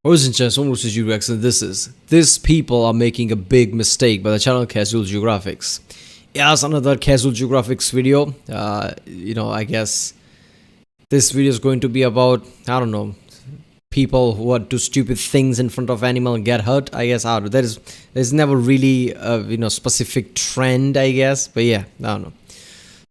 Ladies and gentlemen, this is geographic, and these people are making a big mistake by the channel Casual Geographics. Yes, another Casual Geographics video. I guess this video is going to be about, I don't know, people who do stupid things in front of animal and get hurt. I guess I don't know. There's never really a specific trend, I guess, but yeah, I don't know.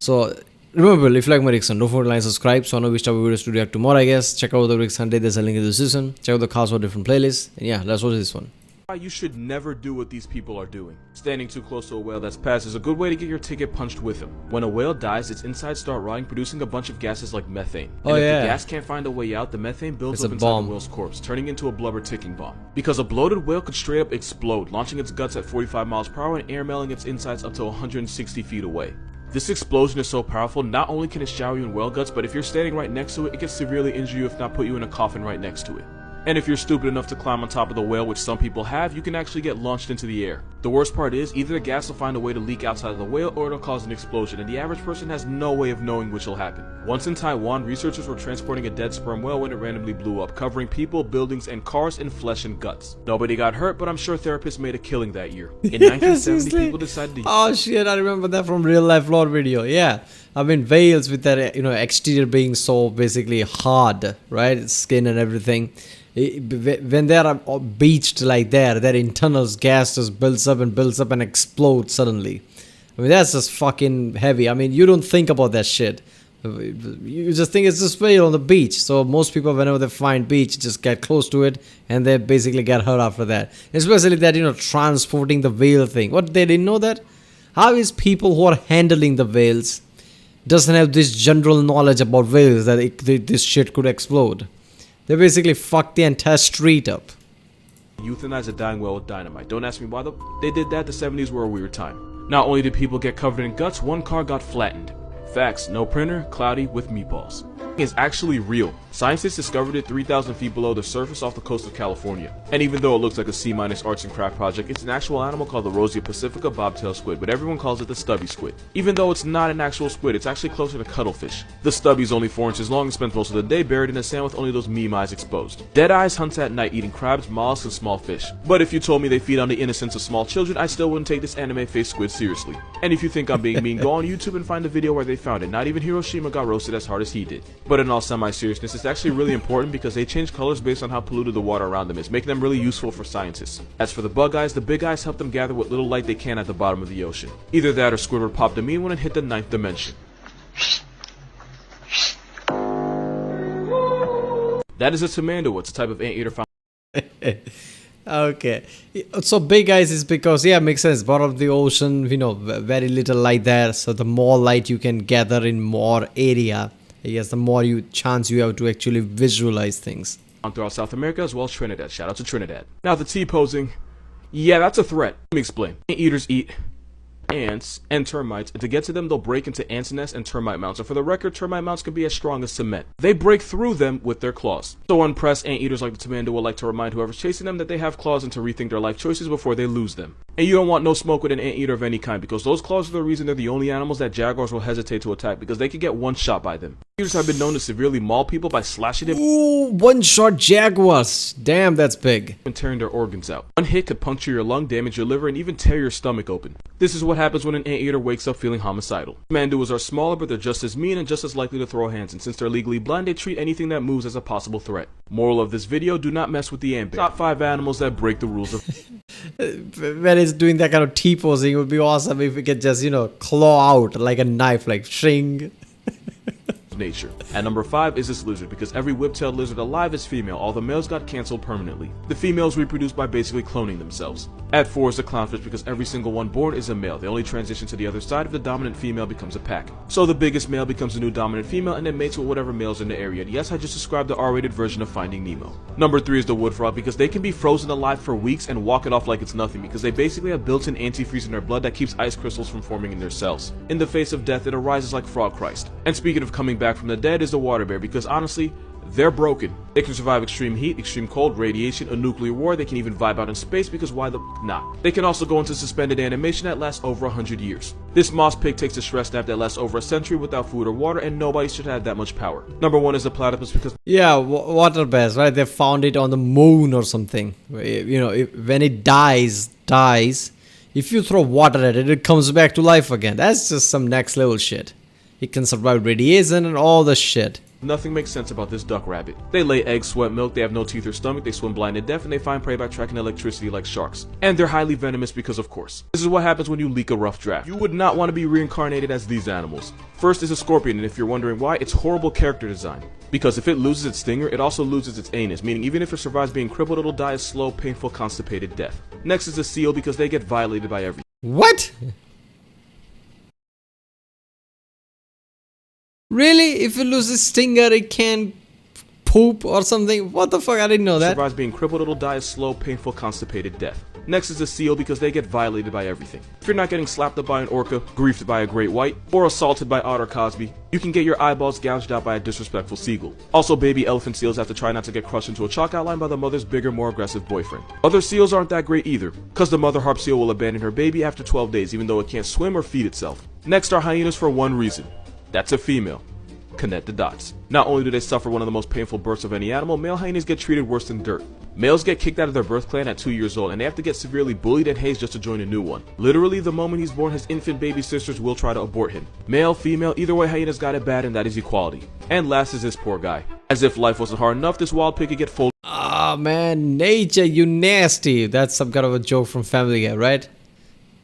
So remember, if you like my reaction, don't forget to like and subscribe. So I know which type of videos to react tomorrow, I guess. Check out the reaction Sunday, there's a link in the description. Check out the cars for different playlists. And yeah, let's watch this one. You should never do what these people are doing. Standing too close to a whale that's passed is a good way to get your ticket punched with him. When a whale dies, its insides start rotting, producing a bunch of gases like methane. And if the gas can't find a way out, the methane builds up inside the whale's corpse, turning into a blubber ticking bomb. Because a bloated whale could straight up explode, launching its guts at 45 miles per hour and airmailing its insides up to 160 feet away. This explosion is so powerful, not only can it shower you in whale guts, but if you're standing right next to it, it can severely injure you if not put you in a coffin right next to it. And if you're stupid enough to climb on top of the whale, which some people have, you can actually get launched into the air. The worst part is, either the gas will find a way to leak outside of the whale or it'll cause an explosion, and the average person has no way of knowing which will happen. Once in Taiwan, researchers were transporting a dead sperm whale when it randomly blew up, covering people, buildings, and cars in flesh and guts. Nobody got hurt, but I'm sure therapists made a killing that year. In 1970, people decided to... Oh shit, I remember that from real life lore video, yeah. I mean, whales with their, exterior being so basically hard, right? Skin and everything. When they are beached like that, their internal gas just builds up and explodes suddenly. I mean, that's just fucking heavy. I mean, you don't think about that shit. You just think it's just whale on the beach. So most people, whenever they find beach, just get close to it and they basically get hurt after that. Especially that, transporting the whale thing. What, they didn't know that? How is people who are handling the whales doesn't have this general knowledge about whales that this shit could explode? They basically fucked the entire street up. Euthanize a dying whale with dynamite. Don't ask me why they did that. The 70s were a weird time. Not only did people get covered in guts, one car got flattened. Facts, no printer, cloudy with meatballs. Is actually real. Scientists discovered it 3,000 feet below the surface off the coast of California. And even though it looks like a C- arts and craft project, it's an actual animal called the Rosia pacifica bobtail squid, but everyone calls it the stubby squid. Even though it's not an actual squid, it's actually closer to cuttlefish. The stubby is only 4 inches long and spends most of the day buried in the sand with only those meme eyes exposed. Deadeyes hunts at night eating crabs, mollusks, and small fish. But if you told me they feed on the innocence of small children, I still wouldn't take this anime-faced squid seriously. And if you think I'm being mean, go on YouTube and find the video where they found it. Not even Hiroshima got roasted as hard as he did. But in all semi-seriousness, it's actually really important because they change colors based on how polluted the water around them is, making them really useful for scientists. As for the bug eyes, the big eyes help them gather what little light they can at the bottom of the ocean. Either that or Squidward popped a meme when it hit the 9th dimension. That is a tamando. It's a type of anteater found. Okay, so big eyes is because, yeah, makes sense, bottom of the ocean, very little light there, so the more light you can gather in more area, I guess the more chance you have to actually visualize things. Throughout South America as well as Trinidad. Shout out to Trinidad. Now the T-posing, yeah, that's a threat. Let me explain. Anteaters eat ants and termites, and to get to them they'll break into ants' nests and termite mounds, and for the record, termite mounds can be as strong as cement. They break through them with their claws. So unpressed anteaters like the tamando will like to remind whoever's chasing them that they have claws and to rethink their life choices before they lose them. And you don't want no smoke with an anteater of any kind, because those claws are the reason they're the only animals that jaguars will hesitate to attack, because they could get one shot by them. Anteaters have been known to severely maul people by slashing them. Ooh, one-shot jaguars. Damn, that's big. And tearing their organs out. One hit could puncture your lung, damage your liver, and even tear your stomach open. This is what happens when an anteater wakes up feeling homicidal. Manduas are smaller, but they're just as mean and just as likely to throw hands, and since they're legally blind, they treat anything that moves as a possible threat. Moral of this video, do not mess with the ant bear. Top 5 animals that break the rules of... When it's doing that kind of T-posing, it would be awesome if we could just, claw out like a knife, like shing. Nature. At number 5 is this lizard, because every whip-tailed lizard alive is female. All the males got cancelled permanently. The females reproduce by basically cloning themselves. At 4 is the clownfish, because every single one born is a male. They only transition to the other side if the dominant female becomes a pack. So the biggest male becomes the new dominant female and then mates with whatever males in the area. And yes, I just described the R-rated version of Finding Nemo. Number 3 is the wood frog, because they can be frozen alive for weeks and walk it off like it's nothing, because they basically have built-in antifreeze in their blood that keeps ice crystals from forming in their cells. In the face of death, it arises like Frog Christ. And speaking of coming back from the dead is the water bear, because honestly, They're broken. They can survive extreme heat, extreme cold, radiation, a nuclear war. They can even vibe out in space because why the not? They can also go into suspended animation that lasts over 100 years. This moss pig takes a stress nap that lasts over a century without food or water, and nobody should have that much power. Number 1 is the platypus because Yeah, water bass, right? They found it on the moon or something. You know, when it dies, if you throw water at it, it comes back to life again. That's just some next level shit. It can survive radiation and all the shit. nothing makes sense about this duck rabbit. They lay eggs, sweat milk, they have no teeth or stomach, they swim blind and deaf, and they find prey by tracking electricity like sharks. And they're highly venomous because of course. This is what happens when you leak a rough draft. You would not want to be reincarnated as these animals. First is a scorpion, and if you're wondering why, it's horrible character design. Because if it loses its stinger, it also loses its anus, meaning even if it survives being crippled, it'll die a slow, painful, constipated death. Next is a seal because they get violated by everything. What? Really? If it loses stinger, it can poop or something? What the fuck? I didn't know that. Survives being crippled, it'll die a slow, painful, constipated death. Next is a seal because they get violated by everything. If you're not getting slapped up by an orca, griefed by a great white, or assaulted by Otter Cosby, you can get your eyeballs gouged out by a disrespectful seagull. Also, baby elephant seals have to try not to get crushed into a chalk outline by the mother's bigger, more aggressive boyfriend. Other seals aren't that great either, because the mother harp seal will abandon her baby after 12 days even though it can't swim or feed itself. Next are hyenas for one reason. That's a female. Connect the dots. Not only do they suffer one of the most painful births of any animal, male hyenas get treated worse than dirt. Males get kicked out of their birth clan at 2 years old, and they have to get severely bullied and hazed just to join a new one. Literally, the moment he's born, his infant baby sisters will try to abort him. Male, female, either way, hyenas got it bad, and that is equality. And last is this poor guy. As if life wasn't hard enough, this wild pig could get folded Ah, man, nature, you nasty. That's some kind of a joke from Family Guy, right?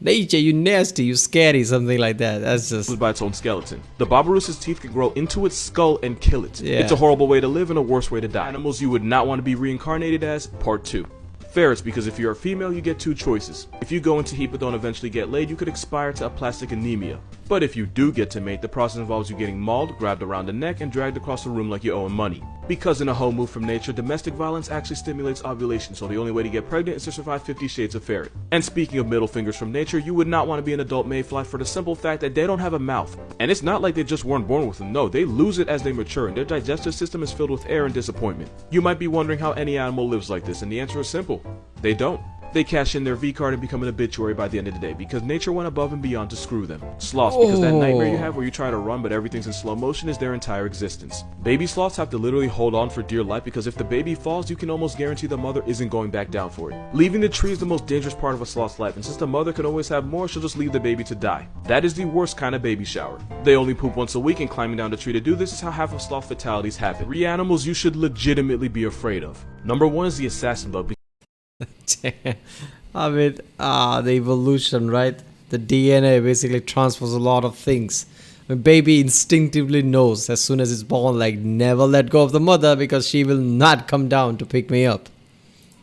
Nature, you nasty, you scary, something like that. That's just... by its own skeleton. The Barbaroussa's teeth can grow into its skull and kill it. Yeah. It's a horrible way to live and a worse way to die. Animals you would not want to be reincarnated as, part 2. Ferrets, because if you're a female, you get 2 choices. If you go into heat but don't eventually get laid, you could expire to aplastic anemia. But if you do get to mate, the process involves you getting mauled, grabbed around the neck, and dragged across the room like you owe 'em money. Because in a whole move from nature, domestic violence actually stimulates ovulation, so the only way to get pregnant is to survive 50 Shades of Ferret. And speaking of middle fingers from nature, you would not want to be an adult mayfly for the simple fact that they don't have a mouth. And it's not like they just weren't born with them, no, they lose it as they mature, and their digestive system is filled with air and disappointment. You might be wondering how any animal lives like this, and the answer is simple. They don't. They cash in their V-card and become an obituary by the end of the day because nature went above and beyond to screw them. Sloths, because that nightmare you have where you try to run but everything's in slow motion is their entire existence. Baby sloths have to literally hold on for dear life because if the baby falls, you can almost guarantee the mother isn't going back down for it. Leaving the tree is the most dangerous part of a sloth's life, and since the mother can always have more, she'll just leave the baby to die. That is the worst kind of baby shower. They only poop once a week, and climbing down the tree to do this is how half of sloth fatalities happen. 3 animals you should legitimately be afraid of. Number 1 is the assassin bug. I mean, the evolution, right? The DNA basically transfers a lot of things. A baby instinctively knows as soon as it's born, like, never let go of the mother because she will not come down to pick me up.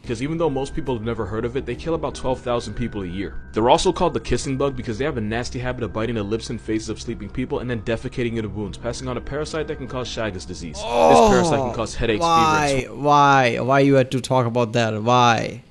Because even though most people have never heard of it, they kill about 12,000 people a year. They're also called the kissing bug because they have a nasty habit of biting the lips and faces of sleeping people and then defecating into wounds, passing on a parasite that can cause Chagas disease. This parasite can cause headaches, fever, and Why you had to talk about that? Why?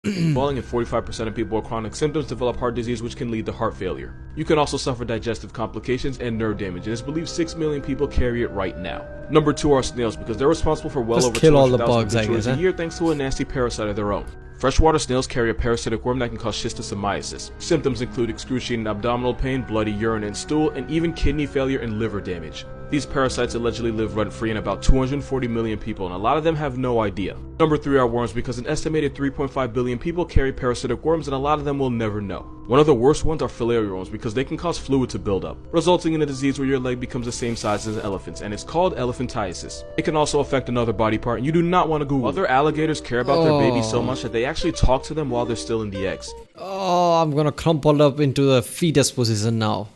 swelling, and 45% of people with chronic symptoms develop heart disease, which can lead to heart failure. You can also suffer digestive complications and nerve damage, and it's believed 6 million people carry it right now. Number 2 are snails because they're responsible for well Just over kill all the 200,000 bugs, I obituaries guess, a year thanks to a nasty parasite of their own. Freshwater snails carry a parasitic worm that can cause schistosomiasis. Symptoms include excruciating abdominal pain, bloody urine and stool, and even kidney failure and liver damage. These parasites allegedly live rent-free in about 240 million people, and a lot of them have no idea. Number 3 are worms because an estimated 3.5 billion people carry parasitic worms, and a lot of them will never know. One of the worst ones are filarial worms because they can cause fluid to build up, resulting in a disease where your leg becomes the same size as an elephant's, and it's called elephantiasis. It can also affect another body part, and you do not want to Google. Other alligators care about their babies so much that they actually talk to them while they're still in the eggs. Oh, I'm gonna crumple up into the fetus position now.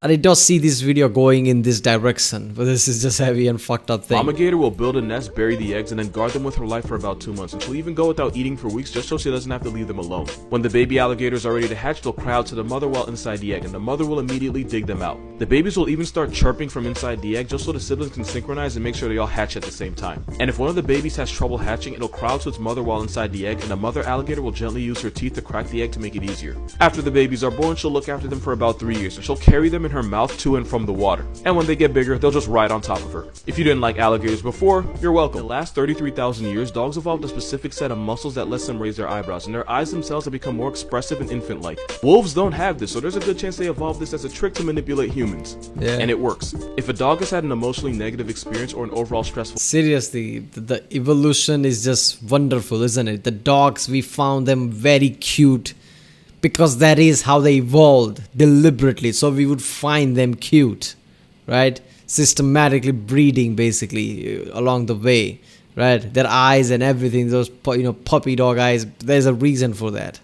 And I don't see this video going in this direction, but this is just heavy and fucked up thing. Mama gator will build a nest, bury the eggs, and then guard them with her life for about 2 months, and she'll even go without eating for weeks just so she doesn't have to leave them alone. When the baby alligators are ready to hatch, they'll cry out to the mother while inside the egg, and the mother will immediately dig them out. The babies will even start chirping from inside the egg just so the siblings can synchronize and make sure they all hatch at the same time. And if one of the babies has trouble hatching, it'll cry out to its mother while inside the egg, and the mother alligator will gently use her teeth to crack the egg to make it easier. After the babies are born, she'll look after them for about 3 years, and she'll carry them and in her mouth to and from the water. And when they get bigger, they'll just ride on top of her. If you didn't like alligators before, you're welcome. In the last 33,000 years, dogs evolved a specific set of muscles that lets them raise their eyebrows, and their eyes themselves have become more expressive and infant-like. Wolves don't have this, so there's a good chance they evolved this as a trick to manipulate humans. Yeah. And it works. If a dog has had an emotionally negative experience or an overall stressful Seriously, the evolution is just wonderful, isn't it? The dogs, we found them very cute because that is how they evolved deliberately. So we would find them cute, right? Systematically breeding basically along the way, right? Their eyes and everything, those puppy dog eyes. There's a reason for that.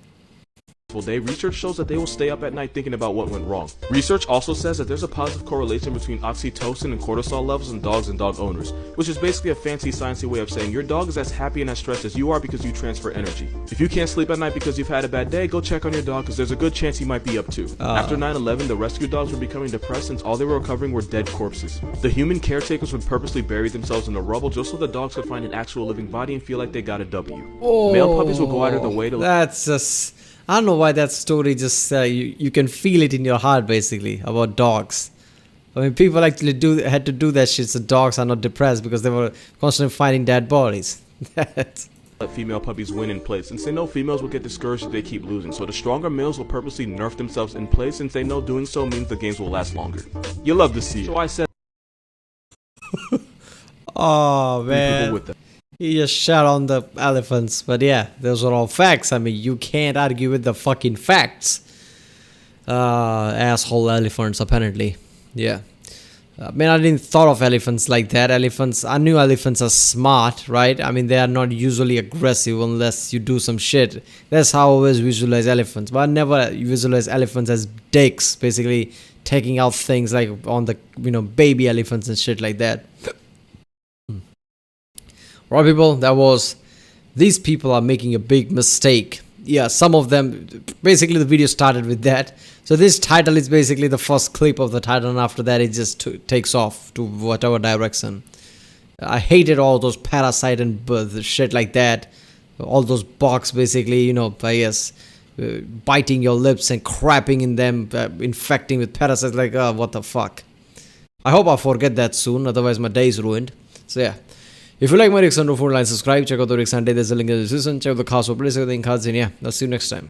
day, research shows that they will stay up at night thinking about what went wrong. Research also says that there's a positive correlation between oxytocin and cortisol levels in dogs and dog owners, which is basically a fancy sciencey way of saying your dog is as happy and as stressed as you are because you transfer energy. If you can't sleep at night because you've had a bad day, go check on your dog because there's a good chance he might be up too. After 9/11, the rescue dogs were becoming depressed since all they were recovering were dead corpses. The human caretakers would purposely bury themselves in the rubble just so the dogs could find an actual living body and feel like they got a W. Male puppies will go out of their way to... That's just... I don't know why that story just you can feel it in your heart basically about dogs. I mean, people actually had to do that shit so dogs are not depressed because they were constantly finding dead bodies. Let female puppies win in place, since they know females will get discouraged if they keep losing, so the stronger males will purposely nerf themselves in place since they know doing so means the games will last longer. You love to see it. So I said... Oh man. People with them. He just shot on the elephants, but yeah, those are all facts. I mean, you can't argue with the fucking facts. Asshole elephants, apparently. Yeah. I mean, I didn't thought of elephants like that. I knew elephants are smart, right? I mean, they are not usually aggressive unless you do some shit. That's how I always visualize elephants. But I never visualize elephants as dicks, basically taking out things like on the, baby elephants and shit like that. Right, people, these people are making a big mistake. Yeah, some of them, basically the video started with that. So this title is basically the first clip of the title, and after that it just takes off to whatever direction. I hated all those parasite and shit like that. All those bugs basically, I guess, biting your lips and crapping in them, infecting with parasites, like, what the fuck. I hope I forget that soon, otherwise my day is ruined. So yeah. If you like my reaction, don't forget to like, subscribe, check out the Rick Sunday, there's a link in the description, check out the cast for place, everything cards in, yeah. I'll see you next time.